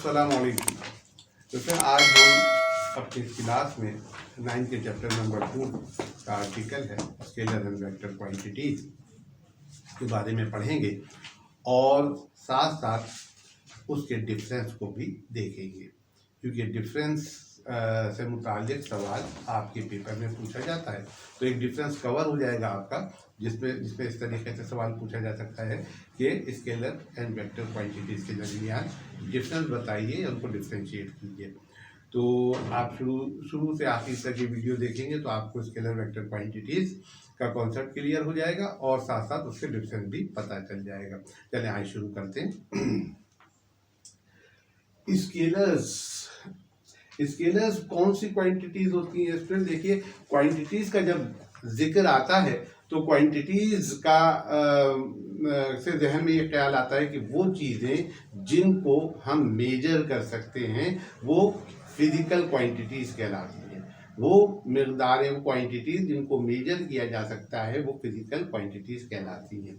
अस्सलाम वालेकुम। तो फिर आज हम अपनी क्लास में 9 के चैप्टर नंबर 2 का आर्टिकल है स्केलर एंड वेक्टर क्वांटिटीज के बारे में पढ़ेंगे और साथ साथ उसके डिफरेंस को भी देखेंगे, क्योंकि डिफरेंस से मुताल्लिक सवाल आपके पेपर में पूछा जाता है। तो एक डिफरेंस कवर हो जाएगा आपका, जिसमें इस तरीके से सवाल पूछा जा सकता है कि स्केलर एंड वेक्टर क्वांटिटीज़ के दरमियान डिफरेंस बताइए और उनको डिफ्रेंशिएट कीजिए। तो आप शुरू से आखिर तक ये वीडियो देखेंगे तो आपको स्केलर वेक्टर क्वांटिटीज़ का कॉन्सेप्ट क्लियर हो जाएगा और साथ साथ उसके डिफरेंस भी पता चल जाएगा। चलिए आइए शुरू करते हैं। स्केलर्स कौन सी क्वांटिटीज होती हैं स्टूडेंट? देखिए, क्वांटिटीज का जब जिक्र आता है तो क्वांटिटीज का से जहन में ये ख्याल आता है कि वो चीज़ें जिनको हम मेजर कर सकते हैं वो फिजिकल क्वांटिटीज कहलाती हैं। वो मिकदारें, क्वांटिटीज जिनको मेजर किया जा सकता है वो फिजिकल क्वांटिटीज कहलाती हैं।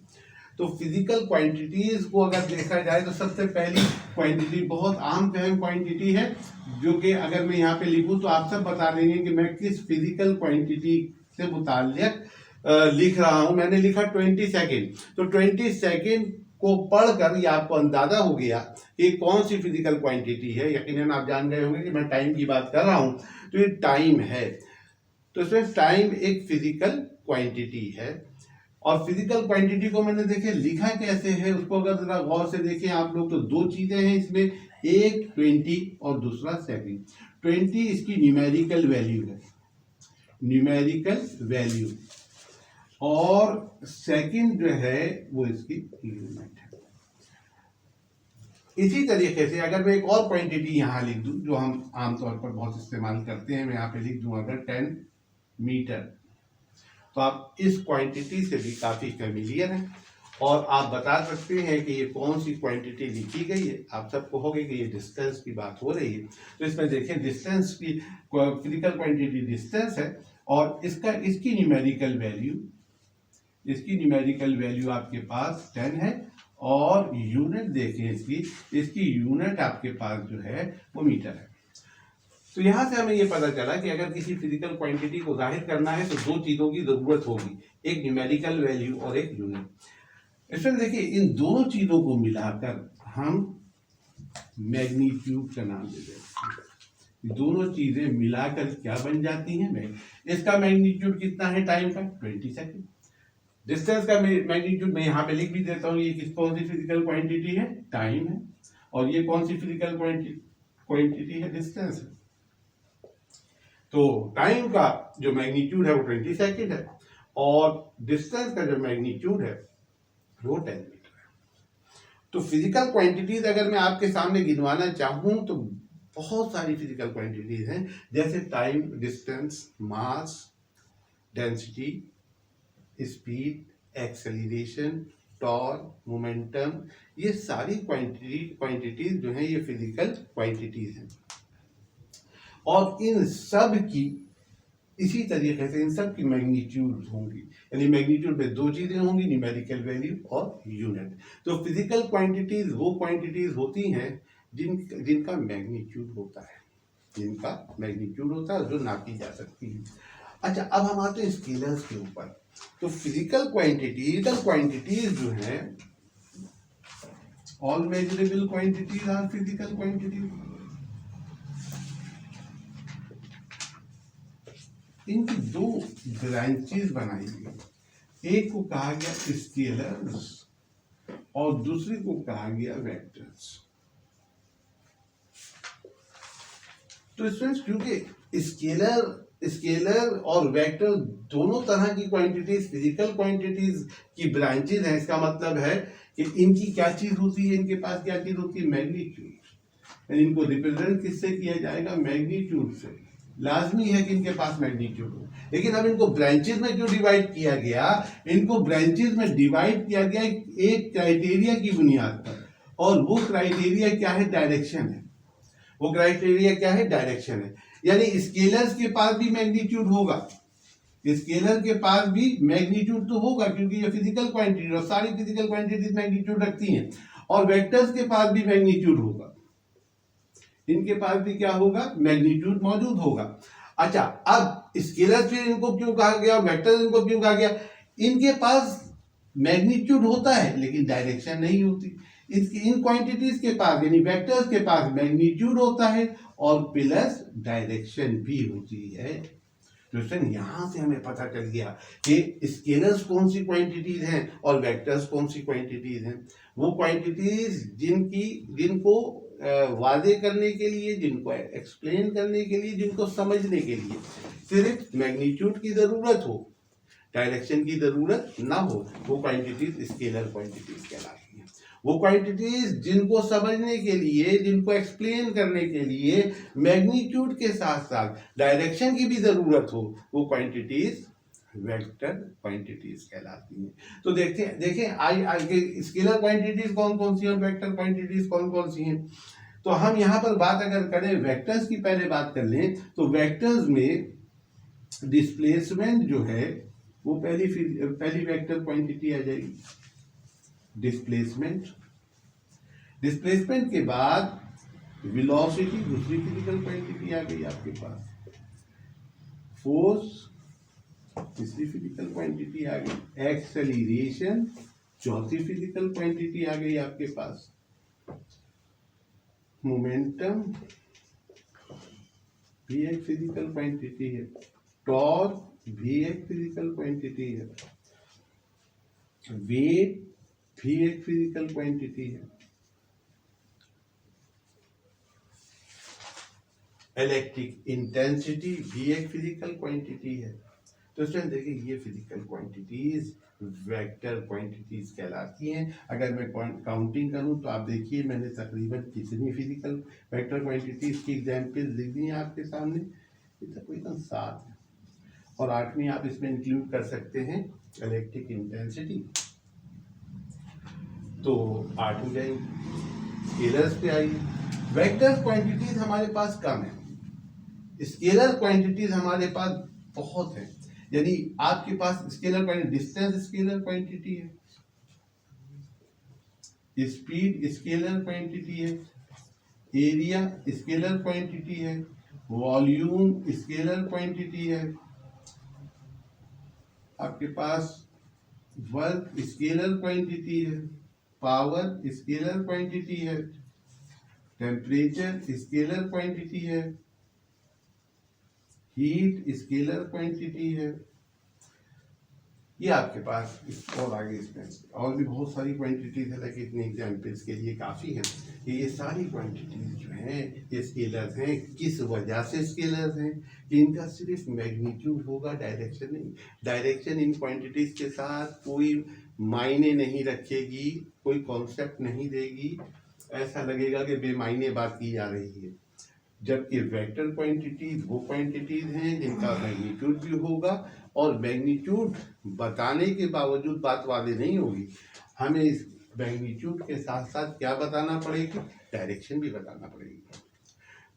तो फिजिकल क्वांटिटीज को अगर देखा जाए तो सबसे पहली क्वांटिटी बहुत आम फहम क्वांटिटी है, जो कि अगर मैं यहाँ पे लिखूँ तो आप सब बता देंगे कि मैं किस फिजिकल क्वांटिटी से मुताल्लिक लिख रहा हूँ। मैंने लिखा 20 सेकेंड, तो 20 सेकेंड को पढ़कर ये आपको अंदाजा हो गया कि कौन सी फिजिकल क्वांटिटी है। यकीनन आप जान गए होंगे कि मैं टाइम की बात कर रहा हूँ, तो ये टाइम है। तो इसमें टाइम एक फिजिकल क्वांटिटी है और फिजिकल क्वांटिटी को मैंने देखे लिखा कैसे है उसको अगर जरा गौर से देखें आप लोग, तो दो चीजें हैं इसमें, एक 20 और दूसरा सेकंड। 20 इसकी न्यूमेरिकल वैल्यू है, न्यूमेरिकल वैल्यू, और सेकंड जो है वो इसकी यूनिट है। इसी तरीके से अगर मैं एक और क्वांटिटी यहाँ लिख दूं जो हम आमतौर पर बहुत इस्तेमाल करते हैं, मैं यहाँ पे लिख दूं अगर 10 मीटर, तो आप इस क्वांटिटी से भी काफ़ी फेमिलियर हैं और आप बता सकते हैं कि ये कौन सी क्वांटिटी लिखी गई है। आप सब कहोगे कि ये डिस्टेंस की बात हो रही है, तो इसमें देखें डिस्टेंस की फिजिकल क्वांटिटी डिस्टेंस है और इसकी न्यूमेरिकल वैल्यू आपके पास 10 है और यूनिट देखें इसकी यूनिट आपके पास जो है वो मीटर है। तो यहाँ से हमें ये पता चला कि अगर किसी फिजिकल क्वांटिटी को जाहिर करना है तो दो चीज़ों की ज़रूरत होगी, एक न्यूमेरिकल वैल्यू और एक यूनिट। इसमें देखिए इन दोनों चीज़ों को मिलाकर हम मैग्नीट्यूड का नाम दे देते हैं। दोनों चीज़ें मिलाकर क्या बन जाती हैं? इसका मैग्नीट्यूड कितना है टाइम का? 20 सेकेंड। डिस्टेंस का मैग्नीट्यूड मैं यहाँ पे लिख भी देता हूँ, ये कौन सी फिजिकल क्वांटिटी है? टाइम है। और ये कौन सी फिजिकल क्वांटिटी है? डिस्टेंस है। तो टाइम का जो मैग्नीट्यूड है वो 20 सेकेंड है और डिस्टेंस का जो मैग्नीट्यूड है वो 10 मीटर है। तो फिजिकल क्वांटिटीज अगर मैं आपके सामने गिनवाना चाहूँ तो बहुत सारी फिजिकल क्वांटिटीज हैं, जैसे time, distance, mass, density, speed, acceleration, torque, momentum, ये सारी क्वांटिटीज जो हैं ये फिजिकल क्वांटिटीज हैं। और इन सब की इसी तरीके से इन सब की मैग्नीट्यूड होंगी, यानी मैग्नीट्यूड में दो चीजें होंगी, न्यूमेरिकल वैल्यू और यूनिट। तो फिजिकल क्वांटिटीज वो क्वांटिटीज होती हैं जिनका मैग्नीट्यूड होता है, जो नापी जा सकती है। अच्छा, अब हम आते हैं स्केलर्स के ऊपर। तो फिजिकल क्वांटिटीज जो है, all measurable quantities are physical quantities. इनकी दो ब्रांचेस बनाई गई, एक को कहा गया स्केलर्स और दूसरे को कहा गया वेक्टर्स। तो इसमें क्योंकि स्केलर और वेक्टर दोनों तरह की क्वांटिटीज फिजिकल क्वांटिटीज की ब्रांचेस हैं, इसका मतलब है कि इनकी क्या चीज होती है, इनके पास क्या चीज होती है? मैग्नीट्यूड। इनको रिप्रेजेंट किससे किया जाएगा? मैग्नीट्यूड से। लाजमी है कि इनके पास मैग्नीट्यूड हो, लेकिन अब इनको ब्रांचेस में क्यों डिवाइड किया गया? इनको ब्रांचेस में डिवाइड किया गया एक क्राइटेरिया की बुनियाद पर, और वो क्राइटेरिया क्या है? डायरेक्शन है। वो क्राइटेरिया क्या है? डायरेक्शन है। यानी स्केलर्स के पास भी मैग्नीट्यूड होगा, स्केलर के पास भी मैग्नीट्यूड तो होगा क्योंकि ये फिजिकल क्वांटिटी और सारी फिजिकल क्वांटिटीज मैग्नीट्यूड रखती हैं, और वेक्टर्स के पास भी मैग्नीट्यूड होगा। इनके पास भी क्या होगा, मैग्नीट्यूड मौजूद होगा। अच्छा, अब स्केलर फिर इनको क्यों कहा गया, वेक्टर इनको क्यों कहा गया, इनके पास मैग्नीट्यूड होता है लेकिन डायरेक्शन नहीं होती। इन क्वांटिटीज के पास यानी वेक्टर्स के पास मैग्नीट्यूड होता है और प्लस डायरेक्शन भी होती है। तो यहां से हमें पता चल गया कि स्केलर्स कौन सी क्वांटिटीज हैं और वेक्टर्स कौन सी क्वांटिटीज हैं। वो क्वांटिटीज जिनको वादे करने के लिए, जिनको एक्सप्लेन करने के लिए, जिनको समझने के लिए सिर्फ मैग्नीट्यूड की जरूरत हो, डायरेक्शन की जरूरत ना हो, वो क्वांटिटीज स्केलर क्वांटिटीज कहलाती हैं। वो क्वांटिटीज जिनको समझने के लिए, जिनको एक्सप्लेन करने के लिए मैग्नीट्यूड के साथ साथ डायरेक्शन की भी जरूरत हो, वो क्वांटिटीज वेक्टर क्वांटिटीज कहलाती हैं। तो देखें आगे स्केलर क्वांटिटीज कौन कौन सी हैं, वेक्टर क्वांटिटीज कौन कौन सी हैं। तो हम यहाँ पर बात अगर करें वेक्टर्स की, पहले बात कर लें तो वेक्टर्स में डिस्प्लेसमेंट जो है वो पहली वेक्टर क्वांटिटी आ जाएगी, डिस्प्लेसमेंट के बाद वेलोसिटी दूसरी फिजिकल क्वांटिटी आ गई आपके पास, फोर्स तीसरी फिजिकल क्वांटिटी आ गई, एक्सेलरेशन चौथी फिजिकल क्वांटिटी आ गई आपके पास, मोमेंटम भी एक फिजिकल क्वांटिटी है, टॉर्क भी एक फिजिकल क्वांटिटी है, वेट भी एक फिजिकल क्वांटिटी है, इलेक्ट्रिक इंटेंसिटी भी एक फिजिकल क्वांटिटी है। तो स्टूडेंट देखिए ये फिजिकल क्वांटिटीज वेक्टर क्वांटिटीज कहलाती हैं। अगर मैं काउंटिंग करूं तो आप देखिए मैंने तकरीबन कितनी फिजिकल वेक्टर क्वांटिटीज की एग्जाम्पल लिख दी हैं आपके सामने, तकरीबन 7 है। और 8वीं आप इसमें इंक्लूड कर सकते हैं इलेक्ट्रिक इंटेंसिटी, तो 8 हो जाएंगी। स्केलर्स पे आइए, वेक्टर क्वांटिटीज हमारे पास कम है, स्केलर क्वांटिटीज हमारे पास बहुत है। यदि आपके पास scalar quantity, distance scalar quantity है, स्पीड स्केलर क्वांटिटी है, एरिया स्केलर क्वांटिटी है, वॉल्यूम स्केलर क्वांटिटी है, आपके पास वर्क स्केलर क्वांटिटी है, पावर स्केलर क्वांटिटी है, टेम्परेचर स्केलर क्वांटिटी है, हीट स्केलर क्वांटिटी है। ये आपके पास और आगे इसमें और भी बहुत सारी क्वांटिटीज है, लेकिन इतने एग्जाम्पल्स के लिए काफ़ी है कि ये सारी क्वांटिटीज जो हैं ये स्केलर्स हैं। किस वजह से स्केलर्स हैं कि इनका सिर्फ मैग्नीट्यूड होगा, डायरेक्शन नहीं। डायरेक्शन इन क्वांटिटीज के साथ कोई मायने नहीं रखेगी, कोई कॉन्सेप्ट नहीं देगी, ऐसा लगेगा कि बेमायने बात की जा रही है। जबकि वेक्टर क्वांटिटीज वो क्वांटिटीज हैं जिनका मैग्नीट्यूड भी होगा और मैग्नीट्यूड बताने के बावजूद बात वाले नहीं होगी, हमें इस मैग्नीट्यूड के साथ साथ क्या बताना पड़ेगी, डायरेक्शन भी बताना पड़ेगी।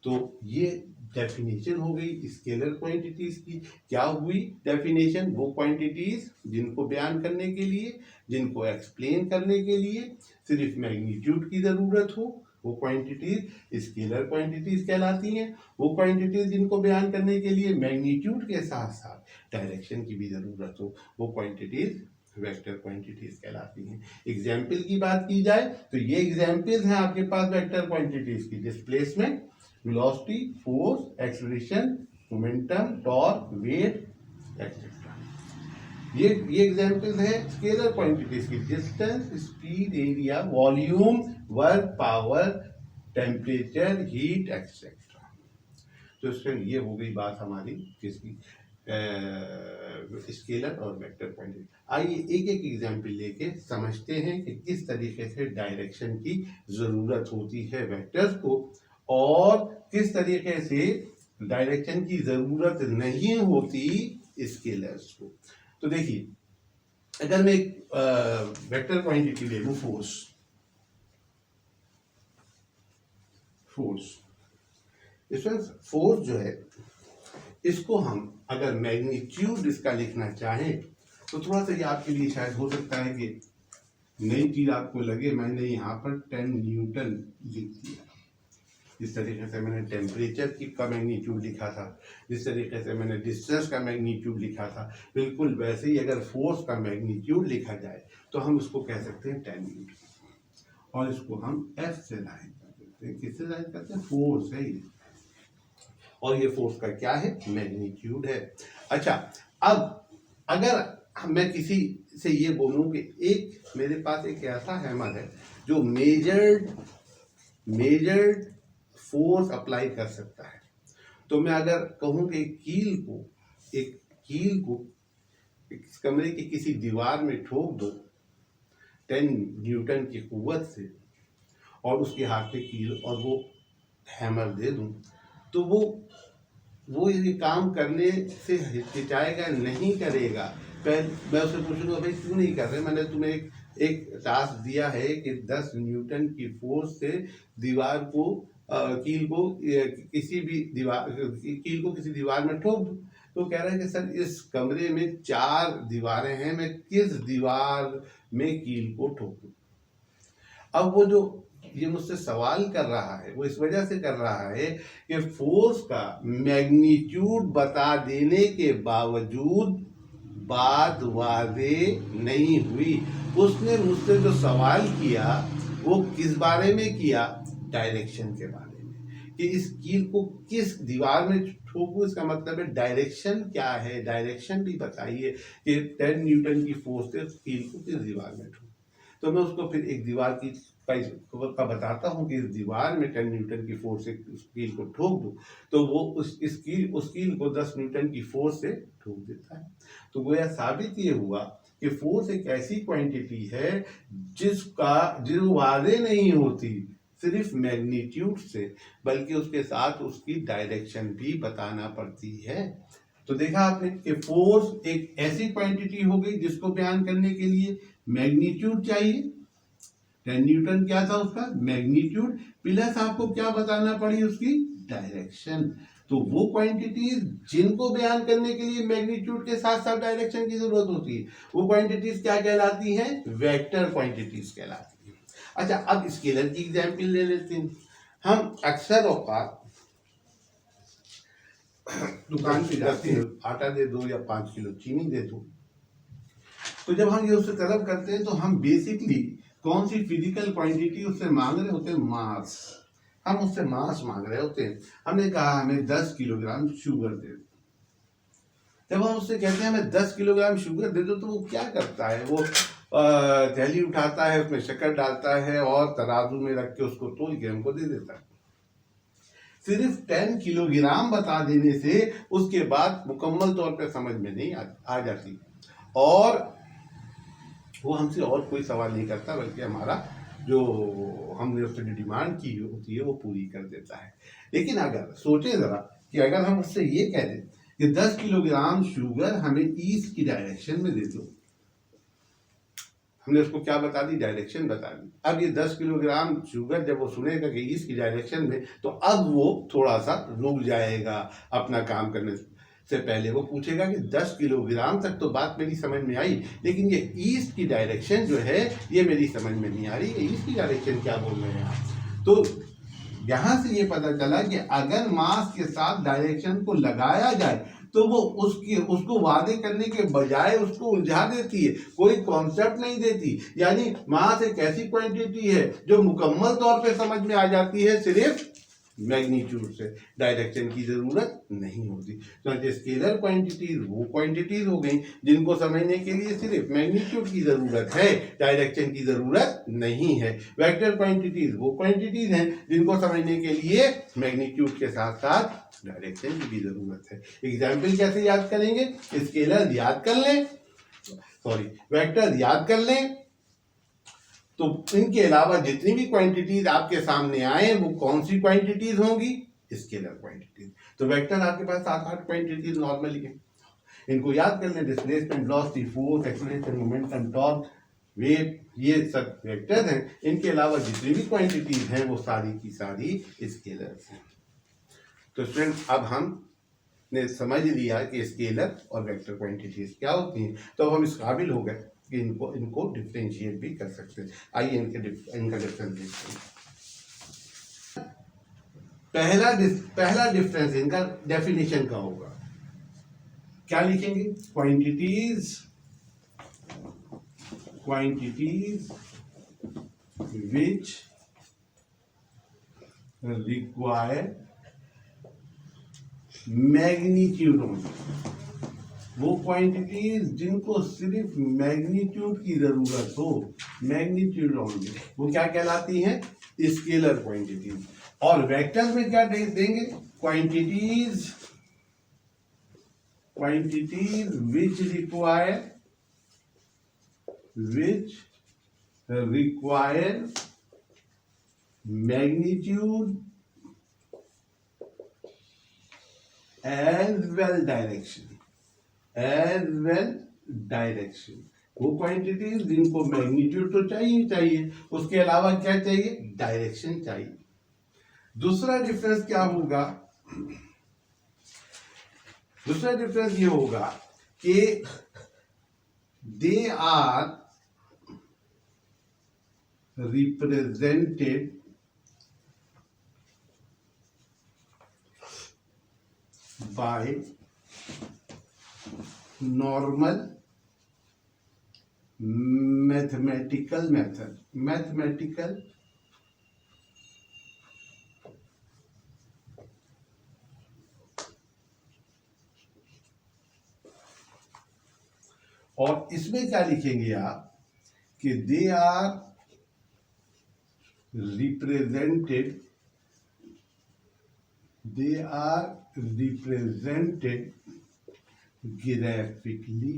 तो ये डेफिनेशन हो गई स्केलर क्वांटिटीज की। क्या हुई डेफिनेशन, वो क्वांटिटीज जिनको बयान करने के लिए, जिनको एक्सप्लेन करने के लिए सिर्फ मैग्नीट्यूड की ज़रूरत हो, वो क्वांटिटीज स्केलर क्वांटिटीज कहलाती हैं। वो क्वांटिटीज जिनको बयान करने के लिए मैग्नीट्यूड के साथ साथ डायरेक्शन की भी ज़रूरत हो, वो क्वांटिटीज वेक्टर क्वांटिटीज कहलाती हैं। एग्जाम्पल की बात की जाए तो ये एग्जाम्पल्स हैं आपके पास वेक्टर क्वांटिटीज की, displacement, velocity, force, acceleration, momentum, torque, weight etcetera. ये एग्जाम्पल्स हैं स्केलर क्वांटिटीज की, distance, speed, area, volume, work, power, temperature, heat etcetera. तो स्टूडेंट ये हो गई बात हमारी किसकी, स्केलर और वेक्टर क्वांटिटी। आइए एक एक एग्जाम्पल लेके समझते हैं कि किस तरीके से डायरेक्शन की ज़रूरत होती है वेक्टर्स को और किस तरीके से डायरेक्शन की ज़रूरत नहीं होती स्केलर्स को। तो देखिए अगर मैं एक वेक्टर क्वांटिटी ले लूँ, इसमें फोर्स जो है इसको हम अगर मैग्नीट्यूड इसका लिखना चाहें तो थोड़ा सा ये आपके लिए शायद हो सकता है कि नई चीज आपको लगे। मैंने यहाँ पर 10 न्यूटन लिख दिया, जिस तरीके से मैंने टेम्परेचर का मैग्नीट्यूड लिखा था, जिस तरीके से मैंने डिस्टेंस का मैग्नीट्यूड लिखा था, बिल्कुल वैसे ही अगर फोर्स का मैग्नीट्यूड लिखा जाए तो हम उसको कह सकते हैं 10 न्यूटन, और इसको हम F से लाइन कर देते हैं। किससे लाइन करते हैं? फोर्स है ये, और ये फोर्स का क्या है? मैग्नीट्यूड है। अच्छा, अब अगर मैं किसी से ये बोलूं कि एक मेरे पास एक ऐसा हैमर है जो मेजर्ड फोर्स अप्लाई कर सकता है, तो मैं अगर कहूं कि एक कील को इस कमरे की किसी दीवार में ठोक दो 10 न्यूटन की कुव्वत से, और उसके हाथ में कील और वो हैमर दे दूं, तो वो ये काम करने से हिचकिचाएगा नहीं, करेगा। मैं उससे पूछूंगा, भाई क्यों नहीं कर रहे? मैंने तुम्हें एक टास्क दिया है कि 10 न्यूटन की फोर्स से दीवार को कील को किसी दीवार में ठोक दो। तो कह रहा है कि सर इस कमरे में 4 दीवारें हैं, मैं किस दीवार में कील को ठोकूं? अब वो जो ये मुझसे सवाल कर रहा है वो इस वजह से कर रहा है कि फोर्स का मैग्नीट्यूड बता देने के बावजूद बात वादे नहीं हुई। उसने मुझसे जो सवाल किया वो किस बारे में किया? डायरेक्शन के बारे में, कि इस कील को किस दीवार में ठोकूं। इसका मतलब है डायरेक्शन क्या है, डायरेक्शन भी बताइए कि 10 न्यूटन की फोर्स से कील को किस दीवार में ठोकूं। तो मैं उसको फिर एक दीवार का बताता हूँ कि इस दीवार में 10 न्यूटन की फोर्स से उस कील को ठोक दो, तो वो उस कील को 10 न्यूटन की फोर्स से ठोक देता है। तो गोया साबित ये हुआ कि फोर्स एक ऐसी क्वांटिटी है जो वादे नहीं होती सिर्फ मैग्नीट्यूड से, बल्कि उसके साथ उसकी डायरेक्शन भी बताना पड़ती है। तो देखा आपने कि फोर्स एक ऐसी क्वांटिटी हो गई जिसको बयान करने के लिए मैग्नीट्यूड चाहिए। 10 न्यूटन क्या था उसका? मैग्नीट्यूड, प्लस आपको क्या बताना पड़ी? उसकी डायरेक्शन। तो वो क्वांटिटीज जिनको बयान करने के लिए मैग्नीट्यूड के साथ साथ डायरेक्शन की जरूरत होती है, वो क्वांटिटीज क्या कहलाती हैं? वेक्टर क्वांटिटीज कहलाती हैं। अच्छा, अब स्केलर की एग्जाम्पल ले लेते हैं। हम अक्सर औकात दुकान पे जाते हैं, आटा दे दो या 5 किलो चीनी दे दो, तो जब हम ये उससे तलब करते हैं तो हम बेसिकली कौन सी फिजिकल क्वांटिटी उससे मांग रहे होते हैं? मास। हम उससे मास मांग रहे होते हैं। हमने कहा हमें 10 किलोग्राम शुगर दे दो। जब हम उससे कहते हैं हमें 10 किलोग्राम शुगर दे दो, तो वो क्या करता है? वो थैली उठाता है, उसमें शक्कर डालता है और तराजू में रख के उसको तोल के हमको दे देता है। सिर्फ 10 किलोग्राम बता देने से उसके बाद मुकम्मल तौर पर समझ में नहीं आ जाती, और वो हमसे और कोई सवाल नहीं करता, बल्कि हमारा जो हमने उससे डिमांड की होती है वो पूरी कर देता है। लेकिन अगर सोचें ज़रा कि अगर हम उससे ये कह दें कि 10 किलोग्राम शुगर हमें ईस्ट की डायरेक्शन में दे दो, हमने उसको क्या बता दी? डायरेक्शन बता दी। अब ये 10 किलोग्राम शुगर जब वो सुनेगा कि ईस्ट की डायरेक्शन में, तो अब वो थोड़ा सा रुक जाएगा अपना काम करने से पहले। वो पूछेगा कि 10 किलोग्राम तक तो बात मेरी समझ में आई, लेकिन ये ईस्ट की डायरेक्शन जो है ये मेरी समझ में नहीं आ रही है। ईस्ट की डायरेक्शन क्या बोल रहे हैं आप? तो यहाँ से ये पता चला कि अगर मास के साथ डायरेक्शन को लगाया जाए तो वो उसको वादे करने के बजाय उसको उलझा देती है, कोई कॉन्सेप्ट नहीं देती। यानी मास एक ऐसी क्वांटिटी है जो मुकम्मल तौर पे समझ में आ जाती है सिर्फ मैग्नीट्यूड से, डायरेक्शन की जरूरत नहीं होती। तो स्केलर क्वांटिटीज वो क्वांटिटीज हो गई जिनको समझने के लिए सिर्फ मैग्नीट्यूड की जरूरत है, डायरेक्शन की जरूरत नहीं है। वेक्टर क्वांटिटीज वो क्वांटिटीज हैं जिनको समझने के लिए मैग्नीट्यूड के साथ साथ डायरेक्शन की भी जरूरत है। एग्जाम्पल कैसे याद करेंगे? स्केलर याद कर लें, वेक्टर याद कर लें, तो इनके अलावा जितनी भी क्वांटिटीज आपके सामने आए वो कौन सी क्वांटिटीज होंगी? Scalar quantities. तो वेक्टर आपके पास 7-8 क्वांटिटीज नॉर्मली है, इनको याद कर लें। Displacement, velocity, force, acceleration, momentum, torque, weight, ये सब वेक्टर्स हैं। इनके अलावा जितनी भी क्वांटिटीज हैं वो सारी की सारी स्केलर्स हैं। तो स्टूडेंट, अब हमने समझ लिया कि स्केलर और वेक्टर क्वांटिटीज क्या होती हैं, तो अब हम इस काबिल हो गए कि इनको डिफ्रेंशिएट भी कर सकते हैं। आइए इनका डिफरेंस देखते हैं। पहला डिफरेंस इनका डेफिनेशन का होगा। क्या लिखेंगे? Quantities which require magnitude only, वो क्वांटिटीज जिनको सिर्फ मैग्नीट्यूड की जरूरत हो, मैग्नीट्यूड ओनली, वो क्या कहलाती हैं? Scalar quantities. और वेक्टर्स में क्या देंगे? Quantities which require magnitude as well direction, वो क्वांटिटीज जिनको मैग्नीट्यूड तो चाहिए, उसके अलावा क्या चाहिए? डायरेक्शन चाहिए। दूसरा डिफरेंस क्या होगा? दूसरा डिफरेंस ये होगा कि they are represented by normal mathematical method, और इसमें क्या लिखेंगे आप कि दे आर रिप्रेजेंटेड ग्राफिकली।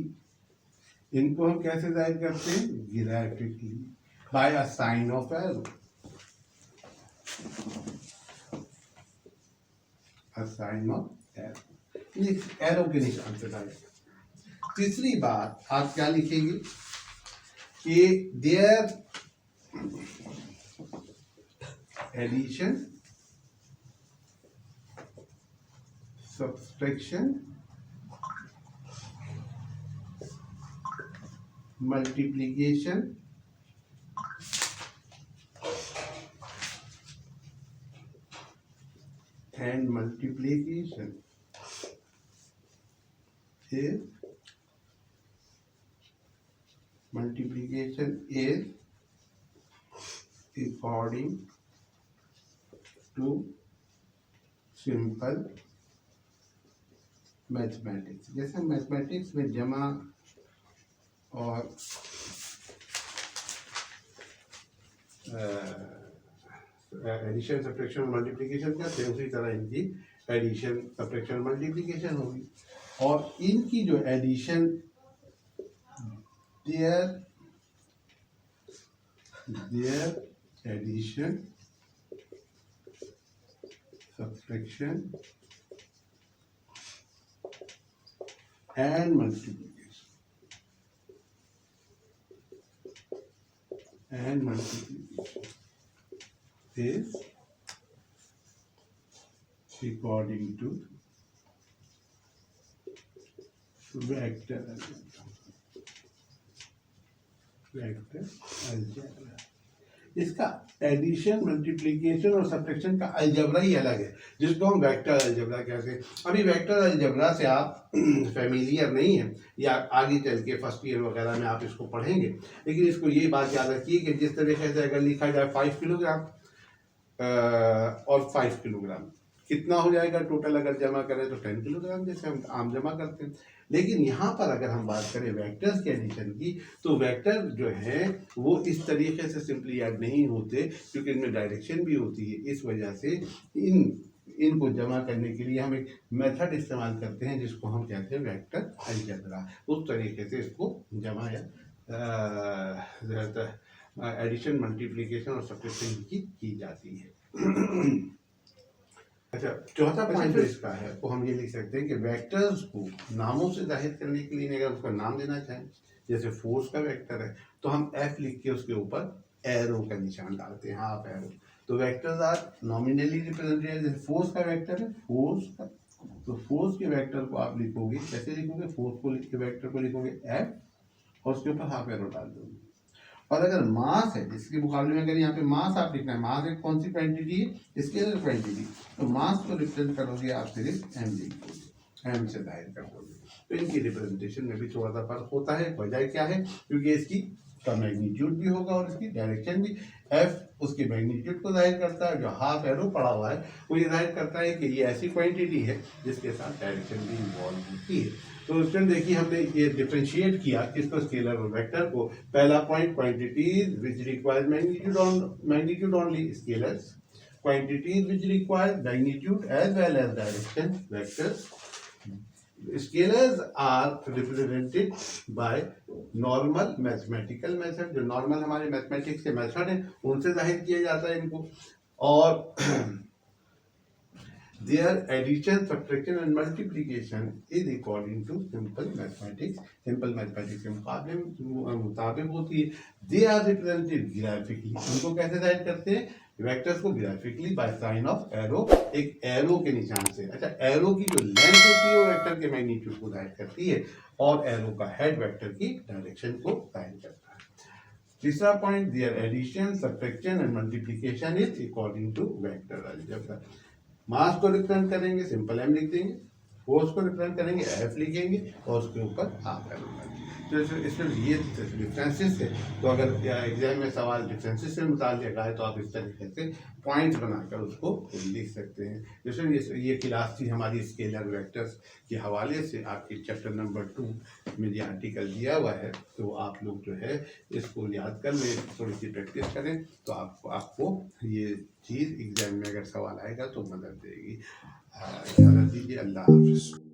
इनको हम कैसे जाहिर करते हैं? Graphically, by a sign of arrow, arrow के निशान से जाहिर। तीसरी बात आप क्या लिखेंगे कि their addition, subtraction, multiplication and multiplication is according to simple mathematics. जैसे मैथमेटिक्स में जमा और एडिशन, सब्ट्रैक्शन, मल्टीप्लिकेशन करते हैं, उसी तरह इनकी एडिशन, सब्ट्रैक्शन, मल्टीप्लिकेशन होगी। और इनकी जो addition, their addition, subtraction and multiplication is according to vector algebra. इसका एडिशन, मल्टीप्लिकेशन और सब्ट्रैक्शन का अलजेब्रा ही अलग है, जिसको हम वेक्टर अलजेब्रा कहते हैं। अभी वेक्टर अलजेब्रा से आप फैमिलियर नहीं है, या आगे चल के फर्स्ट ईयर वगैरह में आप इसको पढ़ेंगे, लेकिन इसको ये बात याद रखिए कि जिस तरीके से अगर लिखा जाए 5 किलोग्राम और 5 किलोग्राम कितना हो जाएगा टोटल, अगर जमा करें तो 10 किलोग्राम, जैसे हम आम जमा करते हैं। लेकिन यहाँ पर अगर हम बात करें वेक्टर्स के एडिशन की, तो वेक्टर जो है वो इस तरीके से सिंपली ऐड नहीं होते, क्योंकि इनमें डायरेक्शन भी होती है। इस वजह से इनको जमा करने के लिए हम एक मेथड इस्तेमाल करते हैं, जिसको हम कहते हैं वेक्टर अलजेब्रा। उस तरीके से इसको जमा या एडिशन, मल्टीप्लिकेशन और सब्ट्रैक्शन की जाती है। अच्छा, चौथा पॉइंट इसका है, तो हम ये लिख सकते हैं कि वेक्टर्स को नामों से जाहिर करने के लिए अगर उसका नाम देना चाहें, जैसे फोर्स का वेक्टर है तो हम एफ लिख के उसके ऊपर एरो का निशान डालते हैं, हाफ एरो। तो वेक्टर्स आर नॉमिनली रिप्रेजेंटेड। जैसे फोर्स का वेक्टर है, फोर्स का, तो फोर्स के वेक्टर को आप लिखोगे, कैसे लिखोगे? फोर्स को लिख के वेक्टर को लिखोगे एफ और उसके ऊपर हाफ एरो डाल दोगे। और अगर मास है, जिसके मुकाबले में अगर यहाँ पे मास आप लिखना है, मास एक कौन सी क्वांटिटी है, स्केलर क्वांटिटी, तो मास को रिप्रेजेंट करोगे आप सिर्फ एम लिखोगे, एम से जाहिर कर दोगे। तो इनकी रिप्रेजेंटेशन में भी थोड़ा सा फर्क होता है। वजह क्या है, क्योंकि इसकी का मैग्नीट्यूड भी होगा और इसकी डायरेक्शन भी। एफ उसके मैग्नीट्यूड को जाहिर करता है, जो हाफ एरो पड़ा हुआ है वो ये जाहिर करता है कि ये ऐसी क्वांटिटी है जिसके साथ डायरेक्शन भी इन्वॉल्व होती है। तो स्टूडेंट देखिए, हमने ये डिफरेंशिएट किया किसको, स्केलर और वेक्टर को। पहला point, quantities which require magnitude only, scalars. Quantities which require magnitude as well as direction, vectors. Scalars are represented by normal mathematical method, जो नॉर्मल हमारे मैथमेटिक्स के मेथड हैं उनसे जाहिर किया जाता है इनको। और their addition, subtraction and multiplication is according to simple mathematics, simple mathematics के मुकाबले मुताबिक होती है। They are represented graphically, उनको कैसे जाहिर करते हैं, वेक्टर्स को graphically by sine of arrow, एक एरो के निशान से। अच्छा, एरो की जो लेंथ होती है वो वेक्टर के मैग्नीट्यूड को जाहिर करती है और एरो का हेड वेक्टर की डायरेक्शन को जाहिर करता है। तीसरा point, their addition, subtraction and multiplication is according to vector algebra. Mass को रिप्रेजेंट करेंगे सिंपल एम लिख देंगे, फोर्स को रिप्रेजेंट करेंगे एफ लिखेंगे और उसके ऊपर हाफ एरो लिखेंगे। तो इसमें ये डिफरेंसेस है। तो अगर एग्जाम में सवाल डिफरेंसेस से मुताल्लिक़ आए तो आप इस तरीके से पॉइंट्स बनाकर उसको लिख सकते हैं। जैसे ये क्लास थी हमारी स्केलर वेक्टर्स के हवाले से, आपके चैप्टर नंबर 2 में ये आर्टिकल दिया हुआ है। तो आप लोग जो है इसको याद कर लें, थोड़ी सी प्रैक्टिस करें तो आपको ये चीज़ एग्जाम में अगर सवाल आएगा तो मदद देगी। इजाज़त दीजिए, अल्लाह हाफ़िज़।